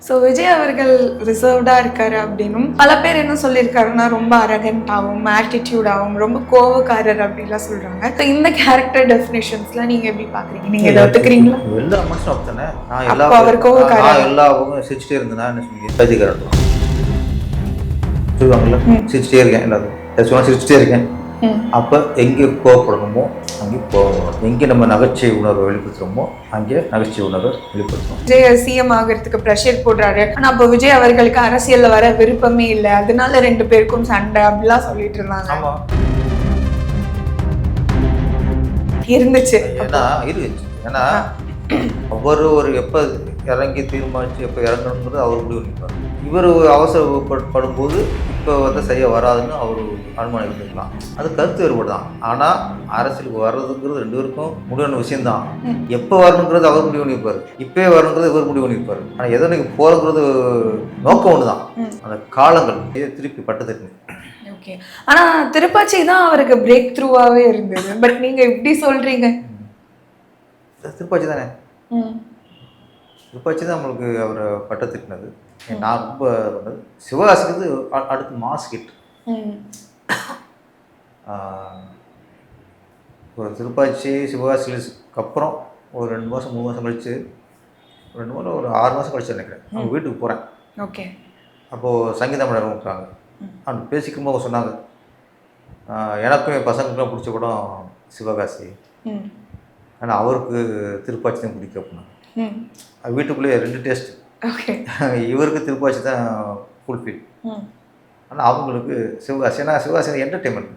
So Vijay அவர்கள் ரிசர்வ்டாக இருக்காரு அப்படின்னும் பல பேர் என்ன சொல்லியிருக்காருன்னா ரொம்ப அரகண்டாகவும் ஆட்டிடியூடாகவும் ரொம்ப கோவக்காரர் அப்படின்லாம் சொல்கிறாங்க. ஸோ இந்த கேரக்டர் டெஃபினேஷன்ஸ்லாம் நீங்கள் எப்படி பார்க்குறீங்க? நீங்கள் இதை ஒத்துக்கிறீங்களா? எல்லா மனுஷனும் அப்படித்தானே. அவர் கோவக்காரர். நான் எல்லா பக்கம் சிரிச்சிட்டே இருந்தேன்னா என்ன சொல்லி பைத்தியக்காரன் சொல்லுவாங்கல்ல, சிரிச்சிட்டே இருக்கேன், எல்லாரும் சிரிச்சிட்டே இருக்கேன். அப்போ எங்கே கோவப்படணுமோ அங்கே கோவம், எங்கே நம்ம நகைச்சுவை உணர்வை வெளிப்படுத்துகிறோமோ அங்கே நகைச்சுவை உணர்வை வெளிப்படுத்துறோம். விஜய் சிஎம் ஆகிறதுக்கு ப்ரெஷர் போடுறாரு, ஆனால் அப்போ விஜய் அவர்களுக்கு அரசியலில் வர விருப்பமே இல்லை, அதனால 2 பேருக்கும் சண்டை அப்படிலாம் சொல்லிட்டு இருந்தாங்க. ஆமாம், இருந்துச்சு. ஏன்னா அவர் ஒரு எப்போ இறங்கி தீர்மானித்து எப்போ இறங்கணுங்கிறது அவர் முடிவு பண்ணிப்பார். இவர் அவசரப்படும் போது இப்போ சரியாக வராதுன்னு அவர் அனுமானம் இருந்துக்கலாம். அது கருத்து வேறுபாடு தான். ஆனால் அரசியலுக்கு வர்றதுங்கிறது 2 பேருக்கும் முடிவான விஷயம்தான். எப்போ வரணுங்கிறது அவர் முடிவு பண்ணியிருப்பார், இப்போயே வரணுங்கிறது இவர் முடிவு பண்ணியிருப்பார். ஆனால் எதோ நீங்கள் போகிறங்கிறது நோக்கம் ஒன்று தான். அந்த காலங்கள் திருப்பி பட்டத்துக்கு. ஓகே, ஆனால் திருப்பாச்சி தான் அவருக்கு பிரேக் த்ரூவாகவே இருந்தது. பட் நீங்கள் எப்படி சொல்கிறீங்க? திருப்பாச்சி தானே, திருப்பாச்சி தான் நம்மளுக்கு அவரை பட்டத்திட்டினது. நான் ரொம்ப பண்ணது சிவகாசிக்கு அடுத்து மாஸ் ஹிட். ஒரு திருப்பாச்சி சிவகாசிக்கு அப்புறம் ஒரு 2 மாதம் 3 மாதம் கழிச்சு, 2 மாதம் ஒரு 6 மாதம் கழிச்சு நினைக்கிறேன், அவங்க வீட்டுக்கு போகிறேன். ஓகே, அப்போது சங்கீதா மேடம் விட்டாங்க. அப்படி பேசிக்கும்போது சொன்னாங்க, எனக்கும் என் பசங்களுக்குலாம் பிடிச்ச படம் சிவகாசி, ஆனால் அவருக்கு திருப்பாச்சி தான் பிடிக்கும் அப்படின்னா. வீட்டுக்குள்ளேயே 2 டேஸ்ட். ஓகே, இவருக்கு திருப்பாச்சி தான் ஃபுல்ஃபில், ஆனால் அவங்களுக்கு சிவகாசி. ஏன்னா சிவகாசி என்டர்டெயின்மெண்ட்,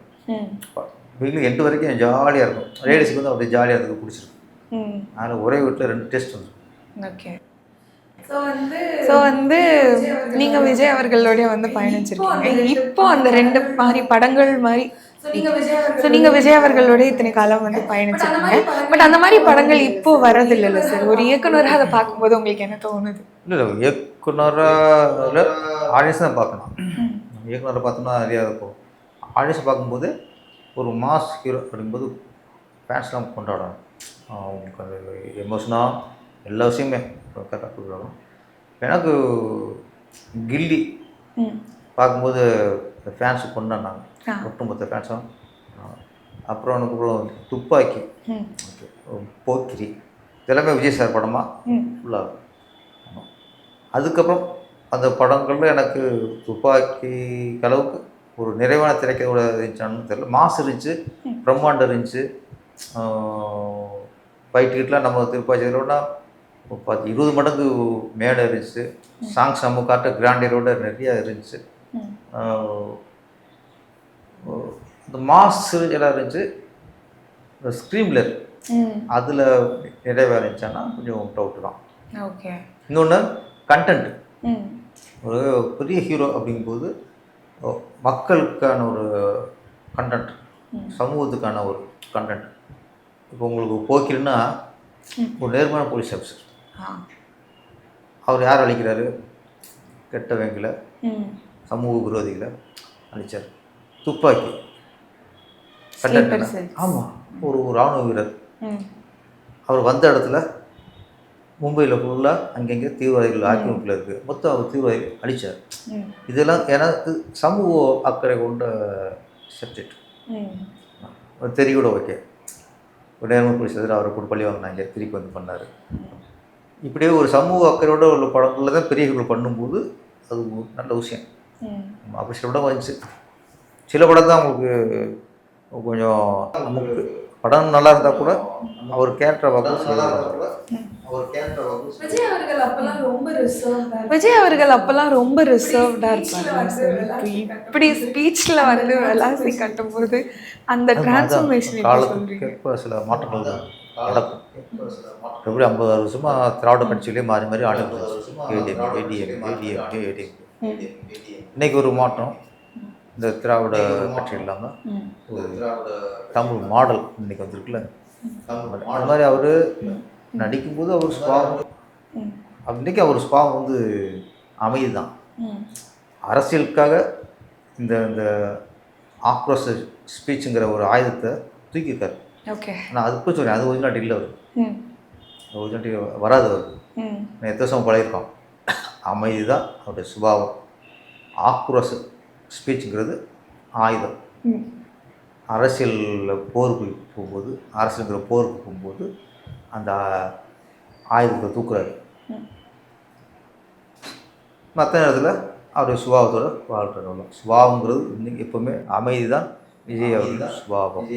வீட்டில் 8 வரைக்கும் ஜாலியாக இருக்கும். லேடிஸுக்கு வந்து அப்படியே ஜாலியாக இருக்கிறது பிடிச்சிருக்கும். அதனால் ஒரே வீட்டில் 2 டேஸ்ட் வந்துடும். ஓகே, ஸோ வந்து நீங்கள் விஜய் அவர்களோடய வந்து பயணிச்சிருக்கீங்க. இப்போ அந்த 2 மாதிரி படங்கள் மாதிரி ஸோ நீங்கள் விஜய் அவர்களோட இத்தனை காலம் வந்து பயணிச்சிருக்கீங்க. பட் அந்த மாதிரி படங்கள் இப்போ வரதில்லைல்ல சார்? ஒரு இயக்குனராக அதை பார்க்கும்போது உங்களுக்கு என்ன தோணுது? இல்லை, இயக்குனராக ஆடியன்ஸ் தான் பார்க்கணும். இயக்குனரை பார்த்தோம்னா நிறையா இருக்கும். ஆடியன்ஸ் பார்க்கும்போது ஒரு மாஸ் ஹீரோ அப்படிங்கும்போது ஃபேன்ஸ்லாம் கொண்டாடணும். அவங்களுக்கு அந்த எமோஷனாக எல்லா விஷயமே கரெக்டாக கொடுக்குறாங்க. எனக்கு கில்லி பார்க்கும்போது ஃபேன்ஸு கொண்டாடினாங்க, ஒட்டுமொத்த ஃபேன்ஸும். அப்புறம் எனக்கு துப்பாக்கி, போக்கிரி, இதெல்லாமே விஜய் சார் படமாக ஃபுல்லாக. அதுக்கப்புறம் அந்த படங்களில் எனக்கு துப்பாக்கி அளவுக்கு ஒரு நிறைவான திரைக்கதோட இருந்துச்சான்னு தெரியல. மாசு இருந்துச்சு, பிரம்மாண்டம் இருந்துச்சு. ஃபைட்டுக்கிட்டலாம் நம்ம திருப்பாச்சியோட 10-20 மடங்கு மேடை இருந்துச்சு. சாங்ஸ் நம்ம காட்ட கிராண்டியரோட நிறையா இருந்துச்சு. இந்த மாஸ் எல்லாம் இருந்துச்சு. இந்த ஸ்க்ரீம்லர் அதில் நிறைய இருந்துச்சான்னா கொஞ்சம் டவுட்டு தான். ஓகே, இன்னொன்று கண்டென்ட். ஒரு பெரிய ஹீரோ அப்படிங்கும்போது மக்களுக்கான ஒரு கண்டென்ட், சமூகத்துக்கான ஒரு கண்டென்ட். இப்போ உங்களுக்கு போக்கில்னா ஒரு நேர்மையான போலீஸ் ஆஃபீஸர், அவர் யார் அழிக்கிறாரு? கெட்டவங்களை, சமூக விரோதிகளை அழிச்சார். துப்பாக்கி கண்டென்ட். ஆமாம், ஒரு இராணுவ வீரர், அவர் வந்த இடத்துல மும்பையில் ஃபுல்லாக அங்கங்கே தீவிரவாதிகள் ஆக்கிரமிப்பில் இருக்குது, மொத்தம் அவர் தீவிரவாதிகள் அழித்தார். இதெல்லாம் எனக்கு சமூக அக்கறை கொண்ட சப்ஜெக்ட். தெரியூட ஓகே, ஒரு நேர்மை போலீஸ் அவரை கூட பள்ளி வாங்கினாங்க, திருப்பி வந்து பண்ணார். இப்படியே ஒரு சமூக அக்கறையோட உள்ள படங்களில் தான் பெரிய ஹீரோ பண்ணும்போது அது நல்ல விஷயம். அப்படி சில படம் வந்துச்சு. சில படம் தான் அவங்களுக்கு கொஞ்சம், நமக்கு படம் நல்லா இருந்தால் கூட அவர் கேரக்டரை விஜய் அவர்கள் அப்பெல்லாம் ரொம்ப ரிசர்வ்டாக இருப்பாங்க. இப்படி ஸ்பீச்சில் வந்து விளாசி கட்டும்போது அந்த டிரான்ஸ்ஃபர்மேஷன் காலத்துக்கு சில மாற்றங்கள் நடக்கும். எப்படி 50-60 வருஷமாக திராவிட கட்சியிலே மாறி மாறி ஆளுங்க, ஏடிஎம். இன்னைக்கு ஒரு மாற்றம், இந்த திராவிட கட்சி இல்லாமல் ஒரு தமிழ் மாடல் இன்னைக்கு வந்துருக்குல்ல. அது மாதிரி அவர் நடிக்கும்போது அவர் ஸ்பாவம், அன்றைக்கி அவர் ஸ்பாவம் வந்து அமைதி தான். அரசியலுக்காக இந்த இந்த ஆக்ரோஷ ஸ்பீச்சுங்கிற ஒரு ஆயுதத்தை தூக்கியிருக்காரு. ஓகே, ஆனால் அது போய் சொல்கிறேன், அது ஒரிஜினாலிட்டி இல்லை. அவர் ஒரிஜினாலிட்டி வராது. அவர் எத்தனை வருஷம் பழகிருக்கோம். அமைதி தான் அவருடைய சுபாவம். ஆக்ரோஷ ஸ்பீச்சுங்கிறது ஆயுதம். அரசியலில் போருக்கு போகும்போது, அரசியலுங்கிற போருக்கு போகும்போது அந்த ஆயுதத்தை தூக்குறாரு. மற்ற நேரத்தில் அவருடைய சுபாவத்தோடு வாழ்கிறார். சுபாவங்கிறது இன்னைக்கு எப்போவுமே அமைதி தான் விஜய் அவர்கள் சுபாவம்.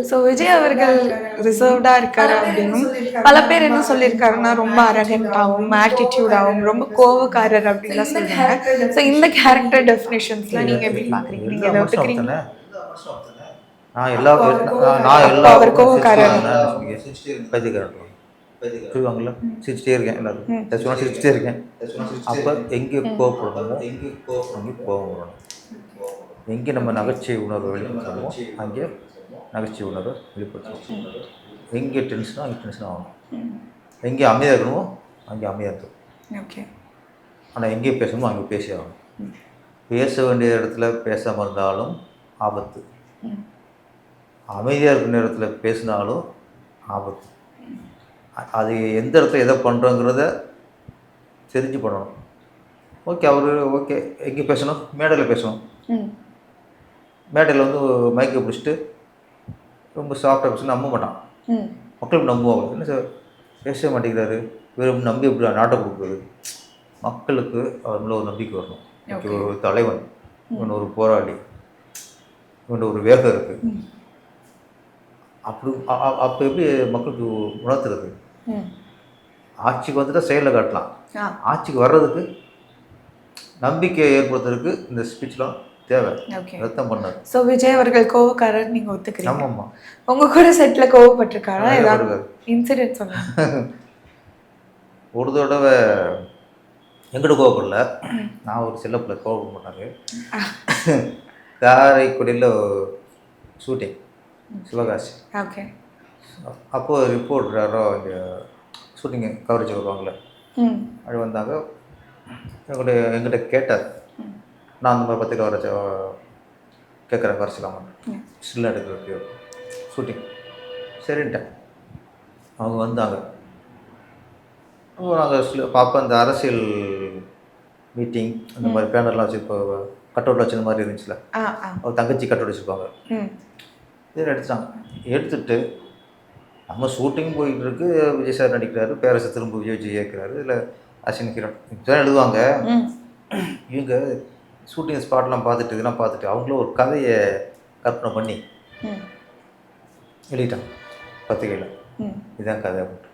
ஸோ விஜய் அவர்கள் ரிசர்வ்டாக இருக்காரு அப்படின்னும் பல பேர் என்ன சொல்லியிருக்காருன்னா ரொம்ப அரகண்டாகவும் ஆட்டிடியூடாகவும் ரொம்ப கோவக்காரர் அப்படின்லாம் சொல்றாங்க. ஸோ இந்த கேரக்டர் டெஃபினேஷன்ஸ்லாம் நீங்கள் எப்படி பார்க்குறீங்க? நீங்கள் இதை ஒத்துக்கிறீங்க? நான் எல்லா அவர் கோவக்காரர் பைத்தியக்காரன் சொல்லுவாங்கள்ல, சிரிச்சிட்டே இருக்கேன், எல்லாரும் சிரிச்சிட்டே இருக்கேன். அப்போ எங்கே கோவப்படணுமோ அங்கே கோவம் வரணும். எங்கே நம்ம நகைச்சுவை உணர்வை வெளிப்படுத்தணுமோ அங்கே நகைச்சுவை உணர்வை வெளிப்படுத்தணும். எங்கே டென்ஷனோ அங்கே டென்ஷன் ஆகணும். எங்கே அமைதியாக இருக்கணுமோ அங்கே அமைதியாக இருக்கணும். ஓகே. ஆனால் எங்கே பேசணுமோ அங்கே பேசி ஆகணும். பேச வேண்டிய இடத்துல பேசாமல் இருந்தாலும் ஆபத்து, அமைதியாக இருக்கிற நேரத்தில் பேசினாலும் ஆபத்து. அது எந்த இடத்துல எதை பண்ணுறோங்கிறத தெரிஞ்சு பண்ணணும். ஓகே, ஓகே எங்கே பேசணும்? மேடையில் பேசணும். மேடையில் மைக்கை பிடிச்சிட்டு ரொம்ப சாஃப்டாக பேசணும், நம்ப மாட்டான். மக்களுக்கு நம்புவாங்க. என்ன சார் பேசவே மாட்டேங்கிறாரு, இவர் நம்பி எப்படி நாட்டம் கொடுக்குறது? மக்களுக்கு அவர் மேலே ஒரு நம்பிக்கை வரணும். இவர் ஒரு தலைவன், இவன் ஒரு போராளி, இவன் ஒரு வேகம் இருக்குது. அப்போ எப்படி மக்களுக்கு உணர்த்துறது? ஆட்சிக்கு வந்துட்டால் செயலில் காட்டலாம். ஆட்சிக்கு வர்றதுக்கு நம்பிக்கை ஏற்படுத்துறதுக்கு இந்த ஸ்பீச்லாம் தேவை. ரத்தம் பண்ணார். ஸோ விஜய் அவர்கள் கோவக்காரர் நீங்கள் ஒத்துக்கிறீங்க? ஆமாம்மா. உங்கள் கூட செட்டில் கோவப்பட்டிருக்காரா? ஏதாவது இன்சிடென்ட் சொல்லுங்கள். ஒரு தடவை எங்கிட்ட கோவப்படல, நான் ஒரு செல்லப்பில் கோவப்பட மாட்டாங்க. காரைக்குடியில் ஷூட்டிங் சிவகாசி. ஓகே. அப்போது ரிப்போர்ட்டர் யாரோ இங்கே ஷூட்டிங்கு கவரேஜ் வருவாங்களே, அது வந்தாங்க. எங்கிட்ட கேட்டார், நான் அந்த மாதிரி பத்திரிக்கை வர கேட்குறேன், வரைச்சிக்கலாமா ஸ்டில் எடுக்கிறதுக்கு ஷூட்டிங். சரின்ட்டேன். அவங்க வந்தாங்க. நாங்கள் ஸ்டில் பார்ப்போம். இந்த அரசியல் மீட்டிங் அந்த மாதிரி பேனர்லாம் வச்சு, இப்போ கட் அவுட் வச்சு மாதிரி இருந்துச்சுல, அவர் தங்கச்சி கட் அவுட் வச்சுருப்பாங்க. இதில் எடுத்துட்டாங்க. எடுத்துட்டு நம்ம ஷூட்டிங் போயிட்டு இருக்கு, விஜய் சார் நடிக்கிறாரு, பேரரசு திரும்ப விஜய் ஏற்கிறாரு, இல்லை அஸ்வினி கிரண் இப்படிதான் எழுதுவாங்க. இவங்க ஷூட்டிங் ஸ்பாட்லாம் பார்த்துட்டு இதெல்லாம் பார்த்துட்டு அவங்களும் ஒரு கதையை கற்பனை பண்ணி எழுதிட்டாங்க பத்திரிகையில். இதுதான் கதை அப்படின்ட்டு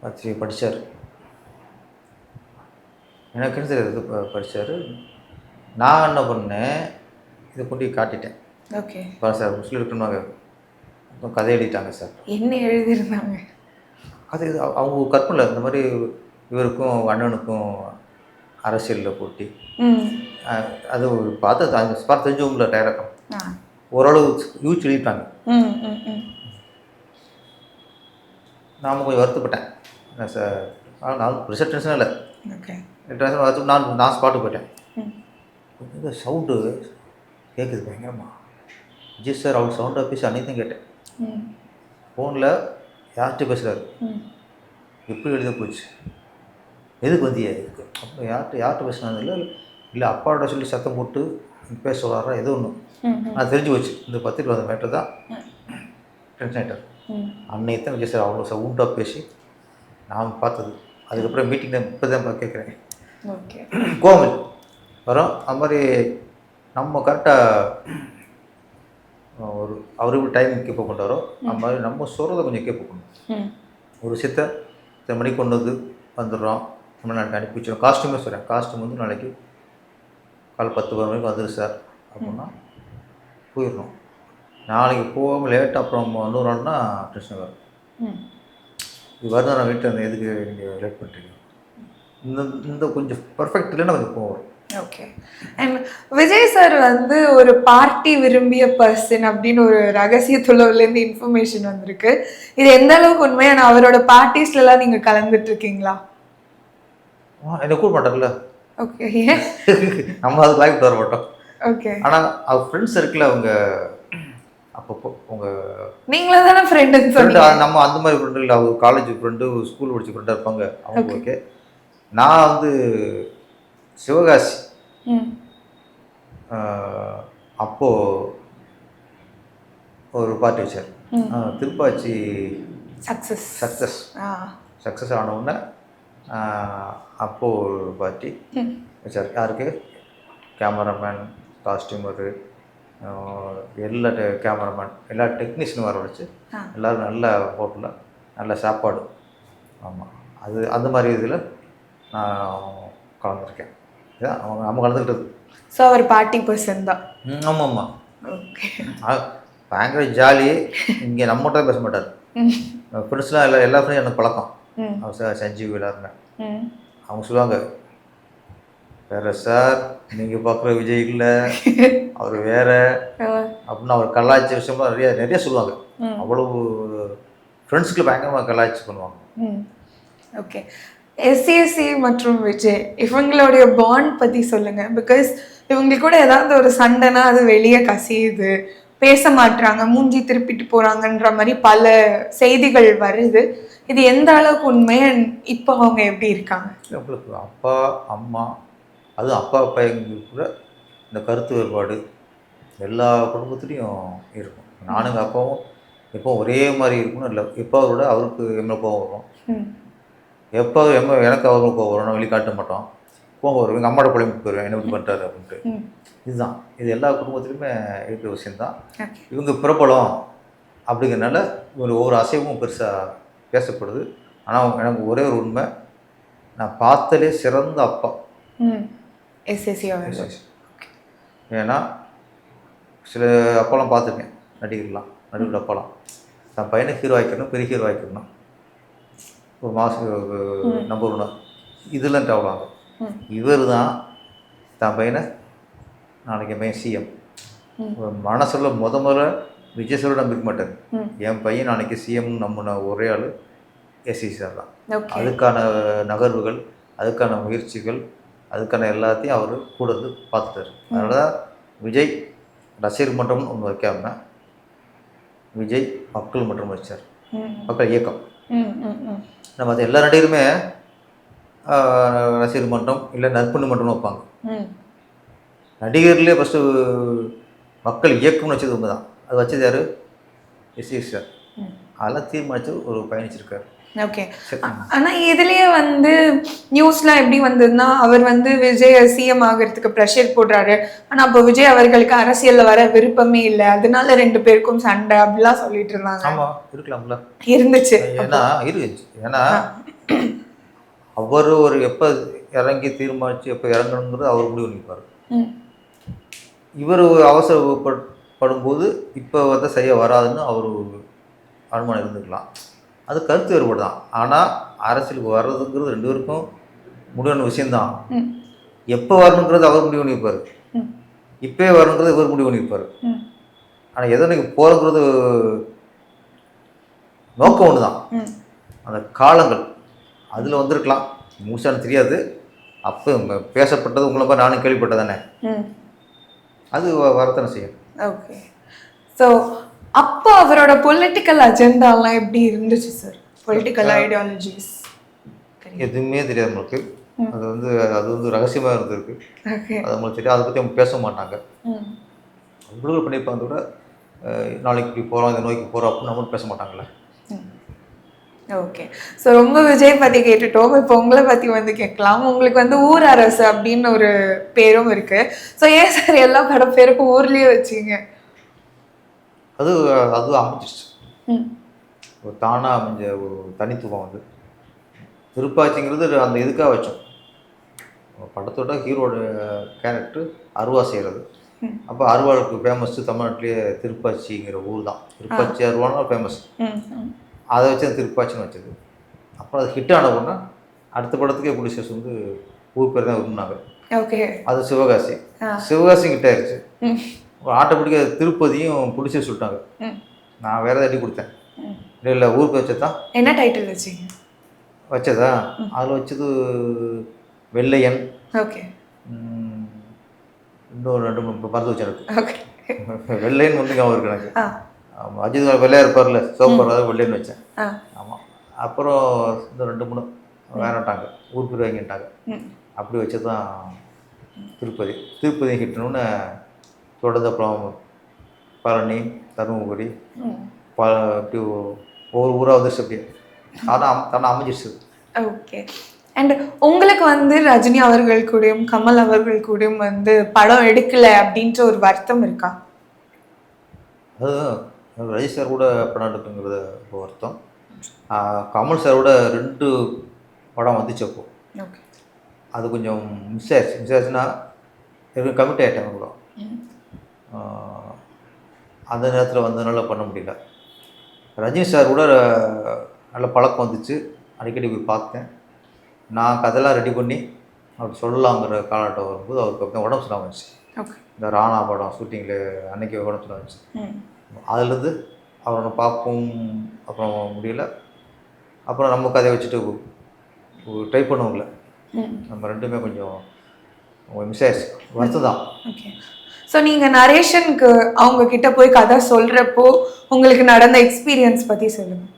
பத்திரிகை படித்தார். எனக்கு என்ன தெரியாது, படித்தார். நான் என்ன பண்ணேன், இதை கொண்டு காட்டிட்டேன். ஓகே சார் முஸ்லீம் இருக்குன்னு கதை எழுதிட்டாங்க சார். என்ன எழுதியிருந்தாங்க? அது அவங்க கற்பனை இந்த மாதிரி இவருக்கும் அண்ணனுக்கும் அரசியலில் போட்டி, அது பார்த்து தெரிஞ்சவங்கள டைரக்டாக ஓரளவு யூஸ் எழுதிட்டாங்க. நான் கொஞ்சம் வருத்தப்பட்டேன் சார். நான் ரிசல்ட் டென்ஷன் இல்லை, டென்ஷன் வச்சு நான் ஸ்பாட்டு போயிட்டேன். இந்த சவுண்டு கேட்குது பயங்கரமா. விஜய் சார் அவர் சவுண்டாக பேசி அன்னைக்கு கேட்டேன். ஃபோனில் யார்கிட்ட பேசுகிறாரு, எப்படி எழுத போச்சு, எதுக்கு வந்தியா இதுக்கு, அப்போ யார்கிட்ட பேசுனாங்க, இல்லை அப்பாவோட சொல்லி சத்தம் போட்டு பேச சொல்கிறாரா ஏதோ ஒன்று. நான் தெரிஞ்சு போச்சு இந்த பத்திரிக்கை வந்த மேட்டர் தான். டென்ஷன் ஆகிட்டார். அன்னைக்கு தான் விஜய் சார் அவ்வளோ சவுண்டாக பேசி நான் பார்த்தது. அதுக்கப்புறம் மீட்டிங் இப்போ தான் கேட்குறேன். கோமல் வரோம். அது மாதிரி நம்ம கரெக்டாக ஒரு அவர் எப்படி டைம் கீப் அப் பண்ணுறாரோ அது மாதிரி நம்ம சொல்கிறத கொஞ்சம் கீப் அப் பண்ணணும். ஒரு விஷயத்தை இத்தனை மணிக்கு கொண்டு வந்துடுறோம், நம்ம நாளைக்கு அனுப்பி வச்சிடும். காஸ்ட்யூமே சொல்கிறேன், காஸ்ட்யூம் நாளைக்கு காலை 10-11 மணிக்கு வந்துடு சார் அப்படின்னா போயிடணும். நாளைக்கு போகாமல் லேட்டாக அப்புறம் இன்னொரு நாள்னா டென்ஷன் வரும். இது வருதான் நான் வீட்டில் இருந்தேன், எதுக்கு நீங்கள் லேட் பண்ணுறீங்க, இந்த கொஞ்சம் பர்ஃபெக்ட் இல்லைன்னா கொஞ்சம் போகும். ஓகே. அண்ட் விஜய் சார் ஒரு பார்ட்டி விரும்பிய பர்சன் அப்படின்னு ஒரு ரகசிய துளவுலேருந்து இன்ஃபர்மேஷன் வந்திருக்கு. இது எந்த அளவுக்கு உண்மையான? அவரோட பார்ட்டிஸ்லாம் நீங்கள் கலந்துட்டு இருக்கீங்களா? என்னை கூட மாட்டாங்கல்ல. ஓகே. நம்ம அதுக்கு லைஃப் வர மாட்டோம். ஓகே. ஆனால் அவர் ஃப்ரெண்ட்ஸ் சர்க்கிள் அவங்க அப்பப்போ உங்கள் நீங்களே தானே ஃப்ரெண்டுன்னு ஃப்ரெண்டு சொன்னீங்க. நம்ம அந்த மாதிரி ஃப்ரெண்டு இல்லை, அவர் காலேஜ் ஃப்ரெண்டு, ஸ்கூல் படிச்ச ஃப்ரெண்டாக இருப்பாங்க, அவங்க ஓகே. நான் வந்து சிவகாசி ம். அப்போது ஒரு பார்ட்டி வச்சார். திருப்பாச்சி சக்ஸஸ் ஆனவுடனே அப்போது ஒரு பார்ட்டி வச்சார். யாருக்கு? கேமராமேன், காஸ்டியூமரு, எல்லா கேமராமேன், எல்லா டெக்னீஷியனும் வர வச்சு எல்லோரும் நல்ல ஹோட்டலில் நல்ல சாப்பாடு. ஆமாம், அது அந்த மாதிரி இதில் நான் கலந்துருக்கேன். இதான் நம்ம கலந்துக்கிட்டது. ஸோ அவர் பார்ட்டி பர்சன் தான். ஆமாம் ஆமாம். ஓகே. பயங்கர ஜாலி. இங்கே நம்மகிட்ட பேச மாட்டார். ஃப்ரெண்ட்ஸ்லாம் எல்லா ஃப்ரெண்ட்ஸும் எனக்கு பழக்கம். அவர் சஞ்சீவ் எல்லாருமே அவங்க சொல்லுவாங்க, வேறு சார் நீங்கள் பார்க்குற விஜய் இல்லை, அவர் வேறு அப்படின்னு அவர் கலாய்ச்சி விஷயம்லாம் நிறைய சொல்லுவாங்க. அவ்வளவு ஃப்ரெண்ட்ஸுக்கு பயங்கரமாக கலாய்ச்சி பண்ணுவாங்க. ஓகே. எஸ்சிஎஸ்சி மற்றும் விஜய் இவங்களுடைய பாண்ட் பற்றி சொல்லுங்கள். பிகாஸ் இவங்களுக்கு கூட ஏதாவது ஒரு சண்டைனா அது வெளியே கசியுது, பேச மாட்டுறாங்க, மூஞ்சி திருப்பிட்டு போகிறாங்கன்ற மாதிரி பல செய்திகள் வருது. இது எந்த அளவுக்கு உண்மை? இப்போ அவங்க எப்படி இருக்காங்க? உங்களுக்கு அப்பா அம்மா, அதுவும் அப்பா எங்களுக்கு கூட இந்த கருத்து வேறுபாடு எல்லா குடும்பத்துலேயும் இருக்கும். நானும் எங்கள் அப்பாவும் எப்போ ஒரே மாதிரி இருக்கணும் இல்லை. எப்போ விட அவருக்கு எம்எல் கோவம் வரும், எப்போ எனக்கு அவருக்கு கோவம் வரும். வெளிக்காட்ட மாட்டோம், கோவம் வரும். எங்கள் அம்மாவோட பிள்ளைங்க போயிடுவேன், என்ன இப்படி பண்ணுறாரு அப்படின்ட்டு. இதுதான் இது எல்லா குடும்பத்துலையுமே இருக்கிற விஷயந்தான். இவங்க பிரபலம் அப்படிங்கிறனால இவங்க ஒவ்வொரு அசைவும் பெருசாக பேசப்படுது. ஆனால் எனக்கு ஒரே ஒரு உண்மை, நான் பார்த்தலே சிறந்த அப்பா எஸ்எஸ்சி. ஏன்னா சில அப்பாலாம் பார்த்துருக்கேன், நடிகர்லாம், நடிகர் அப்பாலாம் தன் பையனை ஹீரோ ஆகிக்கணும், பெரிய ஹீரோ ஆகிக்கணும், ஒரு மாதம் நம்பர் ஒன்று இதெல்லாம் தேவைவாங்க. இவர் தான் தன் பையனை நாளைக்கு பையன் சிஎம் மனசில் முதல்ல விஜய் சாரோட நம்பிக்க மாட்டார். என் பையன் நாளைக்கு சிஎம் நம்பின ஒரே ஆள் எஸ்சி சார் தான். அதுக்கான நகர்வுகள், அதுக்கான முயற்சிகள், அதுக்கான எல்லாத்தையும் அவர் கூட வந்து பார்த்துட்டார். அதனால தான் விஜய் ரசிகர் மன்றம்னு ஒன்று வைக்காம விஜய் மக்கள் மன்றம் வச்சார், மக்கள் இயக்கம். நம்ம அது எல்லா நடிகருமே ரசிகர் மன்றம் இல்லை நற்பணி மன்றம்னு வைப்பாங்க. நடிகர்லேயே ஃபஸ்ட்டு மக்கள் இயக்கம்னு வச்சது உண்மை தான். அது வச்சது யார்? SC sir. அதெல்லாம் தீர்மானித்து ஒரு பயணிச்சிருக்காரு. ஓகே. ஆனால் இதுலேயே வந்து நியூஸ்லாம் எப்படி வந்ததுன்னா, அவர் வந்து விஜய் சிஎம் ஆகிறதுக்கு ப்ரெஷர் போடுறாரு. ஆனால் அப்போ விஜய் அவர்களுக்கு அரசியலில் வர விருப்பமே இல்லை, அதனால 2 பேருக்கும் சண்டை அப்படிலாம் சொல்லிட்டு இருந்தாங்க. ஆமாம், இருக்கலாம்ல, இருந்துச்சு. ஏன்னா அவர் ஒரு எப்போ இறங்கி தீர்மானித்து எப்போ இறங்கணுங்கிறது அவர் முடிவு பண்ணிப்பார். இவர் அவசரப்படும்போது இப்போ வந்து சரியாக வராதுன்னு அவர் அனுமானம் இருந்துக்கலாம். அது கருத்து வேறுபாடு தான். ஆனால் அரசியலுக்கு வர்றதுங்கிறது 2 பேருக்கும் முடிவான விஷயந்தான். எப்போ வரணுங்கிறது அவர் முடிவு பண்ணியிருப்பார், இப்போயே வரணுங்கிறது இவர் முடிவு பண்ணியிருப்பார். ஆனால் எதோ நீங்கள் போகிறங்கிறது நோக்கம் ஒன்று தான். அந்த காலங்கள் அதில் வந்திருக்கலாம், முழுசான தெரியாது. அப்போ பேசப்பட்டது உங்களை மாதிரி நானும் கேள்விப்பட்டதானே, அது வரத்தானே செய்யும். ஓகே. ஸோ அப்போ அவரோட பொலிட்டிக்கல் அஜெண்டாலாம் எப்படி இருந்துச்சு சார்? பொலிட்டிக்கல் ஐடியாலஜிஸ் எதுவுமே தெரியாது நம்மளுக்கு. அது வந்து ரகசியமாக இருந்திருக்கு. அது நம்மளுக்கு தெரியாது. அதை பற்றி அவங்க பேச மாட்டாங்க. அவங்களும் பண்ணியிருப்பாங்க கூட, நாளைக்கு இப்படி போகிறோம், இந்த நோய்க்கு போகிறோம் அப்படின்னு நம்மளும் பேச மாட்டாங்களே. ஓகே. ஸோ ரொம்ப விஜய் பற்றி கேட்டுட்டோம். இப்போ உங்களை பற்றி வந்து கேட்கலாம். உங்களுக்கு வந்து ஊர் அரசு அப்படின்னு ஒரு பேரும் இருக்குது. ஸோ ஏன் சார் எல்லா படம் பேருக்கும் ஊர்லேயே வச்சிங்க? அது அமைஞ்சிருச்சு, ஒரு தானாக அமைஞ்ச ஒரு தனித்துவம். வந்து திருப்பாச்சிங்கிறது அந்த இதுக்காக வச்சோம். படத்தோட ஹீரோட கேரக்டர் அருவா செய்கிறது. அப்போ அருவாளுக்கு ஃபேமஸ் தமிழ்நாட்டிலேயே திருப்பாச்சிங்கிற ஊர் தான். திருப்பாச்சி அருவானா ஃபேமஸ். அதை வச்சு அந்த திருப்பாச்சின்னு வச்சது. அப்புறம் அது ஹிட் ஆன உடனே அடுத்த படத்துக்கே ப்ரொடியூசர்ஸ் வந்து ஊர் பேர் தான் விரும்பினாங்க. ஓகே. அது சிவகாசி கிட்ட ஆயிடுச்சு. ஆட்டோமேட்டிக்காக திருப்பதியும் ப்ரொடியூசர் சொல்லிட்டாங்க. நான் வேறு ஏதாவது கொடுத்தேன். இல்லை ஊர் பேர் வச்சதான். என்ன டைட்டில் வச்சிங்க? வச்சதா அதில் வச்சது வெள்ளையன். ஓகே. இன்னும் 2 3 மருந்து வச்சு எனக்கு வெள்ளையன் வந்து ஞாபகம் இருக்கு எனக்கு. ஆமாம், அஜித் வெள்ளையாக இருப்பார்ல, சோப்பர் அதாவது வெள்ளைன்னு வச்சேன். ஆ. ஆமாம். அப்புறம் இந்த 2 3 வேறட்டாங்க, ஊர் பேர் வாங்கிட்டாங்க. அப்படி வச்சு தான் திருப்பதி திருப்பதி கிட்டணுன்னு தொடர்ந்து அப்புறம் பழனி, தருமபுரி, இப்படி ஒவ்வொரு ஊராக வந்துருச்சு. அப்படியே தானே அமைஞ்சிருச்சு. ஓகே. அண்ட் உங்களுக்கு வந்து ரஜினி அவர்கள் கூடயும் கமல் அவர்கள் கூடயும் வந்து படம் எடுக்கலை அப்படின்ற ஒரு வருத்தம் இருக்கா? அது ரஜி சார் கூட படம் எடுக்குங்கிறது ஒரு வருத்தம். கமல் சாரோட 2 படம் வந்துச்சு அப்போ. ஓகே. அது கொஞ்சம் மிஸ் ஆயிடுச்சுன்னா கமிட் ஆகிட்டேன் கூட. அந்த நேரத்தில் வந்ததுனால பண்ண முடியல. ரஜினி சார் கூட நல்ல பழக்கம் வந்துச்சு, அடிக்கடி போய் பார்த்தேன். நான் கதையெல்லாம் ரெடி பண்ணி அவர் சொல்லலாங்கிற காலகட்டம் வரும்போது அவருக்கு அப்போ உடம்பு சரியில்லாம வந்துச்சு. ஓகே. இந்த ராணா படம் ஷூட்டிங்கில் அன்றைக்கி உடம்பு சரியில்லாம வந்துச்சு. அதுலேருந்து அவரை பார்க்கவும் அப்புறம் முடியல. அப்புறம் நம்ம கதையை வச்சுட்டு ட்ரை பண்ணுவோங்கள, நம்ம 2மே கொஞ்சம் மிஸ் ஆயிடுச்சு. வருத்தம் தான். ஓகே. ஸோ நீங்கள் நரேஷனுக்கு அவங்க கிட்ட போய் கதை சொல்கிறப்போ உங்களுக்கு நடந்த எக்ஸ்பீரியன்ஸ் பற்றி சொல்லுங்கள்.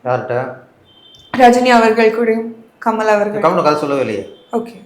யார்கிட்ட? ரஜினி அவர்கள் கூடயும் கமல் அவர்கள். கமல் கதை சொல்லவே இல்லையே. ஓகே.